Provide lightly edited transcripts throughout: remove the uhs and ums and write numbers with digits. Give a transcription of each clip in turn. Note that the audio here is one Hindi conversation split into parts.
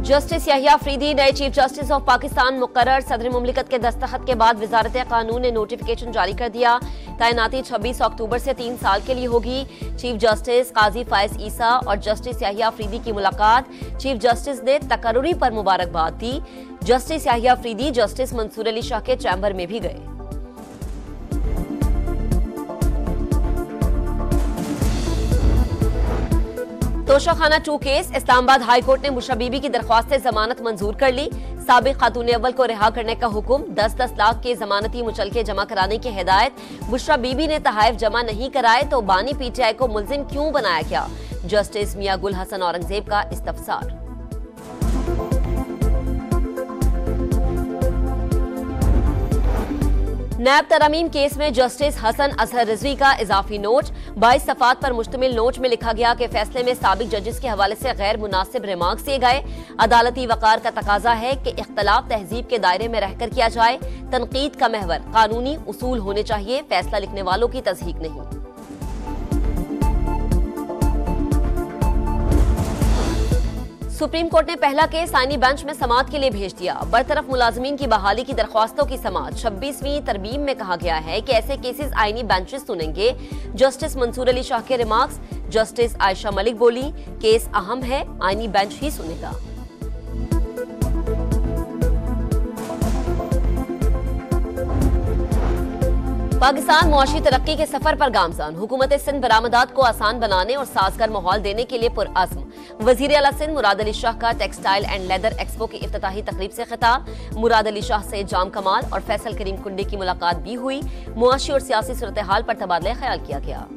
जस्टिस याहिया अफरीदी नए चीफ जस्टिस ऑफ पाकिस्तान मुकर्रर। सदर मुमलिकत के दस्तखत के बाद वजारत कानून ने नोटिफिकेशन जारी कर दिया। तैनाती 26 अक्टूबर से 3 साल के लिए होगी। चीफ जस्टिस काजी फायज ईसा और जस्टिस याहिया अफरीदी की मुलाकात। चीफ जस्टिस ने तकर्रुरी पर मुबारकबाद दी। जस्टिस याहिया अफरीदी जस्टिस मंसूर अली शाह के चैम्बर में भी गए। Toshakhana 2 case. Islamabad high court ने बुशरा बीबी की दरख्वास्त जमानत मंजूर कर ली। साबिक खातून अव्वल को रिहा करने का हुक्म। 10-10 लाख के जमानती मुचलके जमा कराने की हिदायत। बुशरा बीबी ने तहाइफ जमा नहीं कराए तो बानी पीटीआई को मुल्जिम क्यों बनाया गया। जस्टिस मियां गुल हसन औरंगजेब का इस्तफसार। नैब तरमीम केस में जस्टिस हसन अजहर रिजवी का इजाफी नोट। 22 सफात पर मुश्तमिल नोट में लिखा गया कि फैसले में साबिक जजेस के हवाले से गैर मुनासिब रिमार्क्स दिए गए। अदालती वकार का तकाजा है कि इख्तलाफ तहजीब के दायरे में रहकर किया जाए। तनकीद का महवर कानूनी उसूल होने चाहिए, फैसला लिखने वालों की तस्दीक नहीं। सुप्रीम कोर्ट ने पहला केस आईनी बेंच में समाअत के लिए भेज दिया। बरतरफ मुलाजमीन की बहाली की दरख्वास्तों की समाअत। 26वीं तरमीम में कहा गया है कि ऐसे केसेस आईनी बेंचेस सुनेंगे। जस्टिस मंसूर अली शाह के रिमार्क्स। जस्टिस आयशा मलिक बोली, केस अहम है, आईनी बेंच ही सुनेगा। पाकिस्तान मुआशी तरक्की के सफर पर गामजान। हुकूमत सिंध बरामदात को आसान बनाने और साजगार माहौल देने के लिए पुरअज़्म। वजीर आला सिंध मुराद अली शाह का टेक्सटाइल एंड लेदर एक्सपो की इफ्तिताही तकरीब से खिताब। मुराद अली शाह से जाम कमाल और फैसल करीम कुंडी की मुलाकात भी हुई। मुआशी और सियासी सूरत हाल पर तबादला ख्याल किया गया।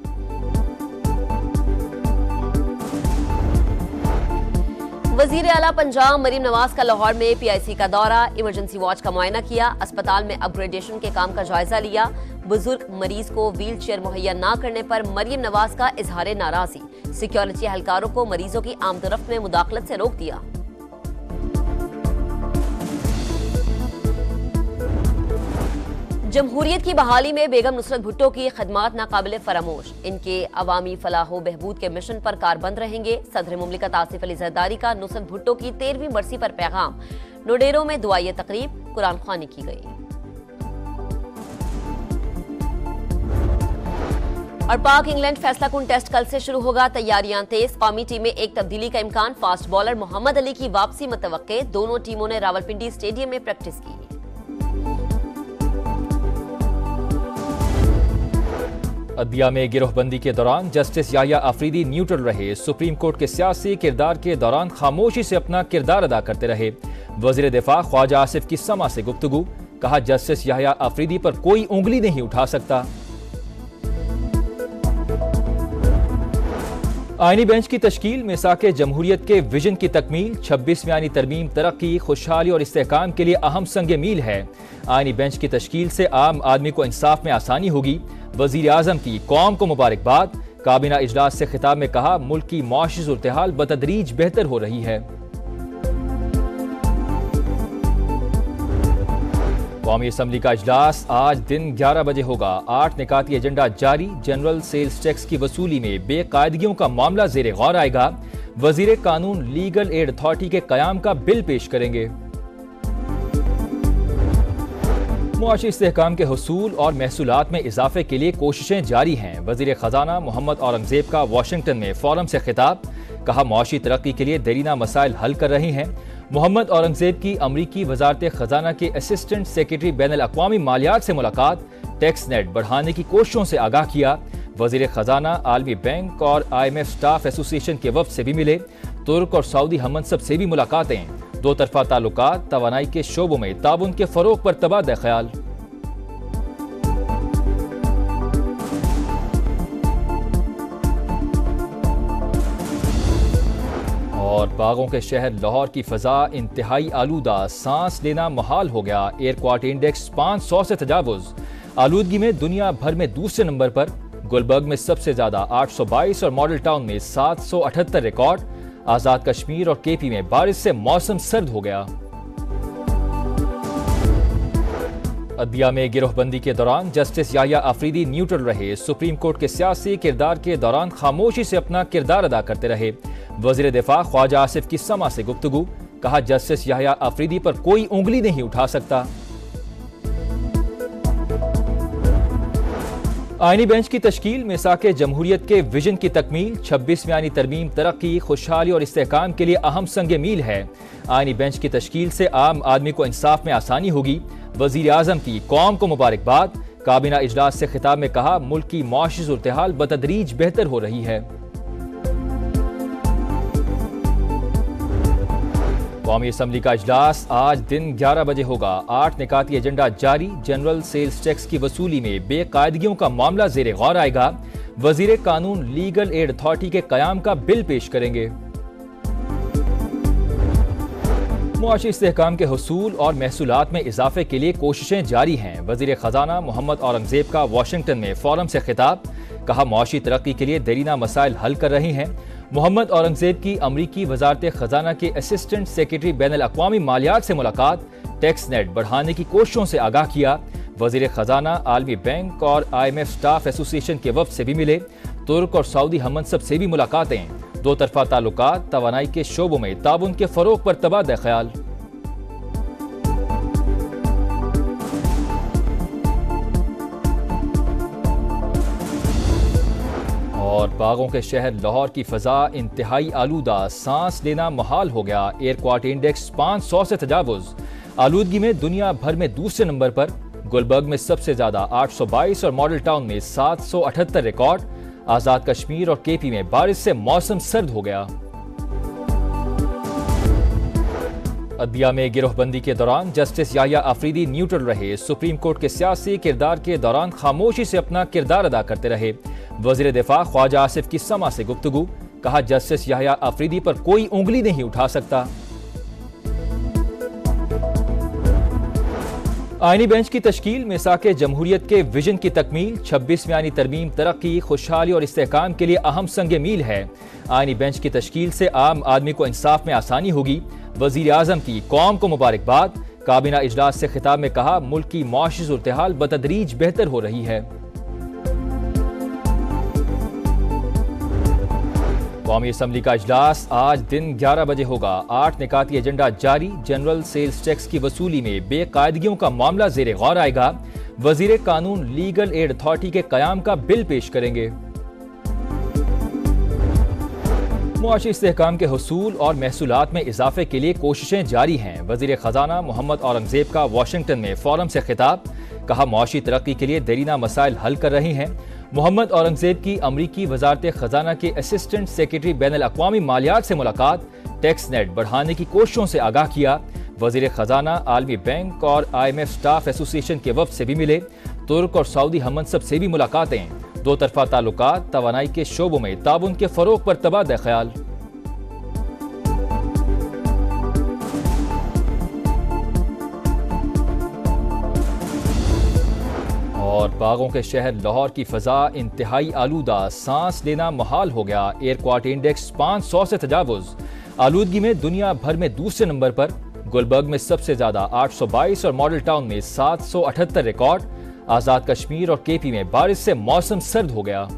वजीर आला पंजाब मरीम नवाज का लाहौर में PIC का दौरा। इमरजेंसी वार्ड का मुआयना किया। अस्पताल में अपग्रेडेशन के काम का जायजा लिया। बुजुर्ग मरीज को व्हील चेयर मुहैया न करने पर मरीम नवाज का इजहार नाराजगी। सिक्योरिटी एहलकारों को मरीजों की आमदोरफ्त में मुदाखलत से रोक दिया। जमहूरियत की बहाली में बेगम नुसरत भुट्टो की खदमात नाकाबिल फरामोश। इनके अवामी फलाहो बहबूद के मिशन पर कारबंद रहेंगे। सदर मुमलिकत आसिफ अली जरदारी का नुसरत भुट्टो की 13वीं बरसी पर पैगाम। नोडेरो में दुआई तकरीब, कुरान ख्वानी की गई। और पाक इंग्लैंड फैसला कुन टेस्ट कल से शुरू होगा। तैयारियां तेज। कौमी टीम में एक तब्दीली का इम्कान। फास्ट बॉलर मोहम्मद अली की वापसी मुतवक्के। दोनों टीमों ने रावलपिंडी स्टेडियम में प्रैक्टिस की। अदलिया में गिरोहबंदी के दौरान जस्टिस याहिया अफरीदी न्यूट्रल रहे। सुप्रीम कोर्ट के सियासी किरदार के दौरान खामोशी से अपना किरदार अदा करते रहे। वजीर दिफा ख्वाजा आसिफ की समा से गुफ्तगू। कहा, जस्टिस याहिया अफरीदी पर कोई उंगली नहीं उठा सकता। आईनी बेंच की तश्कील मिसाके जमहूरियत के विजन की तकमील। 26वीं आईनी तरमीम तरक्की, खुशहाली और इस्तेहकाम के लिए अहम संग मील है। आईनी बेंच की तश्कील से आम आदमी को इंसाफ में आसानी होगी। वजीर आजम की कौम को मुबारकबाद। काबीना इजलास से खिताब में कहा, मुल्क की मुआशी सूरत-ए-हाल बतदरीज बेहतर हो रही है। कौमी असम्बली का इजलास आज दिन 11 बजे होगा। 8 निकाती एजेंडा जारी। जनरल सेल्स टैक्स की वसूली में बेकायदगियों का मामला ज़ेरे गौर आएगा। वजीर कानून लीगल एड अथॉरिटी के कयाम का बिल पेश करेंगे। मुआशी इस्तेहकाम के हुसूल और महसूलात में इजाफे के लिए कोशिशें जारी हैं। वजीर खजाना मोहम्मद औरंगजेब का वाशिंगटन में फोरम से खिताब। कहा, मुआशी तरक्की के लिए देरीना मसाइल हल कर रहे हैं। मोहम्मद औरंगजेब की अमरीकी वजारत खजाना के असिस्टेंट सेक्रेटरी बैनुल अक़वामी मालियात से मुलाकात। टैक्स नेट बढ़ाने की कोशिशों से आगाह किया। वजीर खजाना आलमी बैंक और IMF स्टाफ एसोसिएशन के वफ्द से भी मिले। तुर्क और सऊदी हममनसब से भी मुलाकातें। दो तरफा ताल्लुकात, तवानाई के शोबों में ताउन के फरोग पर तबादला ख्याल। और बागों के शहर लाहौर की फजा इंतहाई आलूदा। सांस लेना मुहाल हो गया। एयर क्वालिटी इंडेक्स 500 से तजावुज। आलूदगी में दुनिया भर में दूसरे नंबर पर। गुलबर्ग में सबसे ज्यादा 822 और मॉडल टाउन में 778 रिकॉर्ड। आजाद कश्मीर और KP में बारिश से मौसम सर्द हो गया। अदलिया में गिरोहबंदी के दौरान जस्टिस याहिया अफरीदी न्यूट्रल रहे। सुप्रीम कोर्ट के सियासी किरदार के दौरान खामोशी से अपना किरदार अदा करते रहे। वजीर दिफा ख्वाजा आसिफ की समा से गुफ्तगू। कहा जस्टिस याह्या अफरीदी पर कोई उंगली नहीं उठा सकता। आईनी बेंच की तश्कील मिसाके जमहूरियत के विजन की तकमील, 26वीं आईनी तरमीम तरक्की, खुशहाली और इस्तेहकाम के लिए अहम संग मील है। आईनी बेंच की तश्कील से आम आदमी को इंसाफ में आसानी होगी। वजीर आजम की कौम को मुबारकबाद। काबीना इजलास से खिताब में कहा मुल्क की मुआशी सूरत-ए-हाल बतदरीज बेहतर हो रही है। कौमी असम्बली का इजलास आज दिन 11 बजे होगा। 8 निकाती एजेंडा जारी। जनरल सेल्स टैक्स की वसूली में बेकायदगियों का मामला जेर गौर आएगा। वजीर कानून लीगल एड अथॉरिटी के कयाम का बिल पेश करेंगे। मुआशी इस्तेहकाम के हुसूल और महसूलात में इजाफे के लिए कोशिशें जारी हैं। वजीर खजाना मोहम्मद औरंगजेब का वाशिंगटन में फोरम से खिताब, कहा मुआशी तरक्की के लिए देरीना मसाइल हल कर रहे हैं। मोहम्मद औरंगजेब की अमरीकी वजारत खजाना के असिस्टेंट सेक्रेटरी बैनुल अक़वामी मालियात से मुलाकात, टैक्स नेट बढ़ाने की कोशिशों से आगाह किया। वजीर खजाना आलमी बैंक और IMF स्टाफ एसोसिएशन के वफ्द से भी मिले। तुर्क और सऊदी हममनसब से भी मुलाकातें। दो तरफा ताल्लुकात, तवानाई के शोबों में ताउन के फरोग पर तबादला ख्याल। और बागों के शहर लाहौर की फजा इंतहाई आलूदा, सांस लेना मुहाल हो गया। एयर क्वालिटी इंडेक्स 500 से तजावुज। आलूदगी में दुनिया भर में दूसरे नंबर पर। गुलबर्ग में सबसे ज्यादा 822 और मॉडल टाउन में 778 रिकॉर्ड। आजाद कश्मीर और KP में बारिश से मौसम सर्द हो गया। अदलिया में गिरोहबंदी के दौरान जस्टिस याह्या अफरीदी न्यूट्रल रहे। सुप्रीम कोर्ट के सियासी किरदार के दौरान खामोशी से अपना किरदार अदा करते रहे। वजीर दिफा ख्वाजा आसिफ की समा से गुफ्तगू, कहा जस्टिस याह्या अफरीदी पर कोई उंगली नहीं उठा सकता। आईनी बेंच की तश्कील मिसाके जमहूरियत के विजन की तकमील, 26वीं आईनी तरमीम तरक्की, खुशहाली और इस्तेहकाम के लिए अहम संग मील है। आईनी बेंच की तश्कील से आम आदमी को इंसाफ में आसानी होगी। वजीर आजम की कौम को मुबारकबाद। काबीना इजलास से खिताब में कहा मुल्क की मुआशी सूरत-ए-हाल बतदरीज बेहतर हो रही है। कौमी असम्बली का इजलास आज दिन 11 बजे होगा। 8 निकाती एजेंडा जारी। जनरल सेल्स टैक्स की वसूली में बेकायदगियों का मामला जेर गौर आएगा। वजीर कानून लीगल एड अथॉरिटी के कयाम का बिल पेश करेंगे। मुआशी इस्तेहकाम के हुसूल और महसूलात में इजाफे के लिए कोशिशें जारी हैं। वजीर खजाना मोहम्मद औरंगजेब का वाशिंगटन में फोरम से खिताब, कहा मुआशी तरक्की के लिए देरीना मसाइल हल कर रहे हैं। मोहम्मद औरंगजेब की अमरीकी वजारत खजाना के असिस्टेंट सेक्रेटरी बैनुल अक़वामी मालियात से मुलाकात, टैक्स नेट बढ़ाने की कोशिशों से आगाह किया। वजीर खजाना आलमी बैंक और IMF स्टाफ एसोसिएशन के वफ्द से भी मिले। तुर्क और सऊदी हममनसब से भी मुलाकातें। दो तरफा ताल्लुकात, तवानाई के शोबों में ताउन के फरोग पर तबादला ख्याल। और बागों के शहर लाहौर की फजा इंतहाई आलूदा, सांस लेना मुहाल हो गया। एयर क्वालिटी इंडेक्स 500 से तजावुज। आलूदगी में दुनिया भर में दूसरे नंबर पर। गुलबर्ग में सबसे ज्यादा 822 और मॉडल टाउन में 778 रिकॉर्ड। आजाद कश्मीर और KP में बारिश से मौसम सर्द हो गया।